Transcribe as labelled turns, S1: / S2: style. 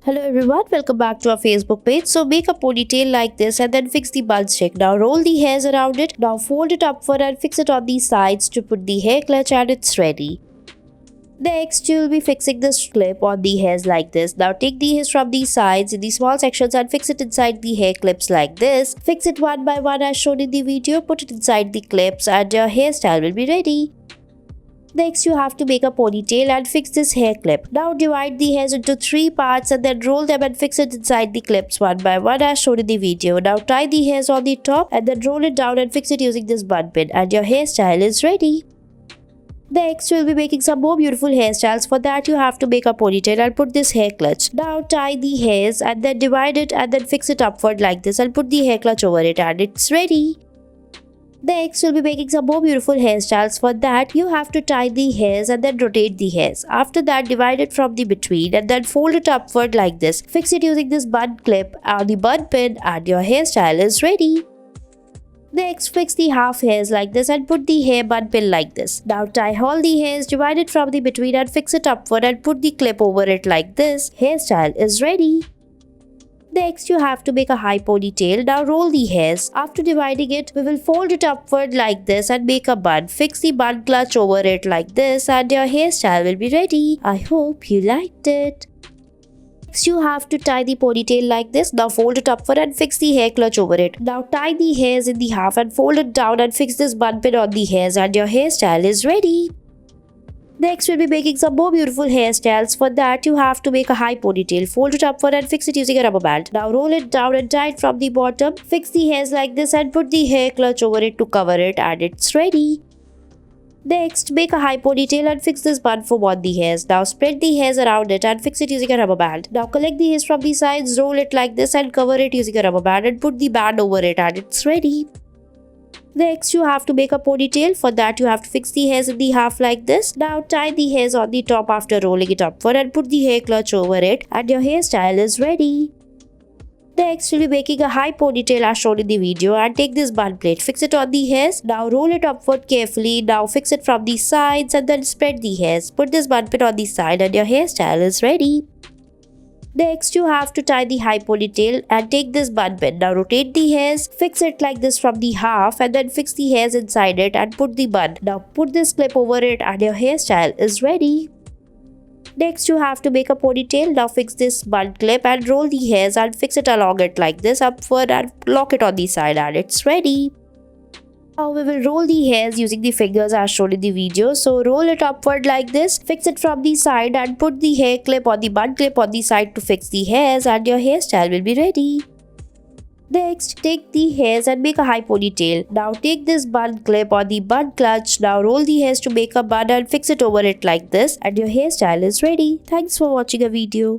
S1: Hello everyone, welcome back to our Facebook page. So make a ponytail like this and then fix the bun stick. Now roll the hairs around it. Now fold it upward and fix it on the sides to put the hair clutch and it's ready. Next, you will be fixing this clip on the hairs like this. Now take the hairs from the sides in the small sections and fix it inside the hair clips like this. Fix it one by one as shown in the video. Put it inside the clips and your hairstyle will be ready. Next, you have to make a ponytail and fix this hair clip. Now divide the hairs into 3 parts and then roll them and fix it inside the clips one by one as shown in the video. Now tie the hairs on the top and then roll it down and fix it using this bun pin and your hairstyle is ready. Next, we'll be making some more beautiful hairstyles. For that, you have to make a ponytail and put this hair clutch. Now tie the hairs and then divide it and then fix it upward like this and put the hair clutch over it and it's ready. Next, we'll be making some more beautiful hairstyles. For that, you have to tie the hairs and then rotate the hairs. After that, divide it from the between and then fold it upward like this. Fix it using this bun clip or the bun pin and your hairstyle is ready. Next, fix the half hairs like this and put the hair bun pin like this. Now tie all the hairs, divide it from the between and fix it upward and put the clip over it like this. Hairstyle is ready. Next, you have to make a high ponytail. Now roll the hairs. After dividing it, we will fold it upward like this and make a bun. Fix the bun clutch over it like this and your hairstyle will be ready. I hope you liked it. Next, you have to tie the ponytail like this. Now fold it upward and fix the hair clutch over it. Now tie the hairs in the half and fold it down and fix this bun pin on the hairs and your hairstyle is ready. Next, we'll be making some more beautiful hairstyles. For that, you have to make a high ponytail. Fold it upward and fix it using a rubber band. Now roll it down and tie it from the bottom. Fix the hairs like this and put the hair clutch over it to cover it and it's ready. Next, make a high ponytail and fix this bun for on the hairs. Now spread the hairs around it and fix it using a rubber band. Now collect the hairs from the sides, roll it like this and cover it using a rubber band and put the band over it and it's ready. Next, you have to make a ponytail. For that, you have to fix the hairs in the half like this. Now tie the hairs on the top after rolling it upward and put the hair clutch over it and your hairstyle is ready. Next, we'll be making a high ponytail as shown in the video and take this bun plate. Fix it on the hairs. Now roll it upward carefully. Now fix it from the sides and then spread the hairs. Put this bun pin on the side and your hairstyle is ready. Next, you have to tie the high ponytail and take this bun pin. Now rotate the hairs, fix it like this from the half and then fix the hairs inside it and put the bun. Now put this clip over it and your hairstyle is ready. Next, you have to make a ponytail. Now fix this bun clip and roll the hairs and fix it along it like this upward and lock it on the side and it's ready. Now we will roll the hairs using the fingers as shown in the video. So roll it upward like this, fix it from the side and put the hair clip or the bun clip on the side to fix the hairs and your hairstyle will be ready. Next, take the hairs and make a high ponytail. Now take this bun clip or the bun clutch. Now roll the hairs to make a bun and fix it over it like this and your hairstyle is ready. Thanks for watching a video.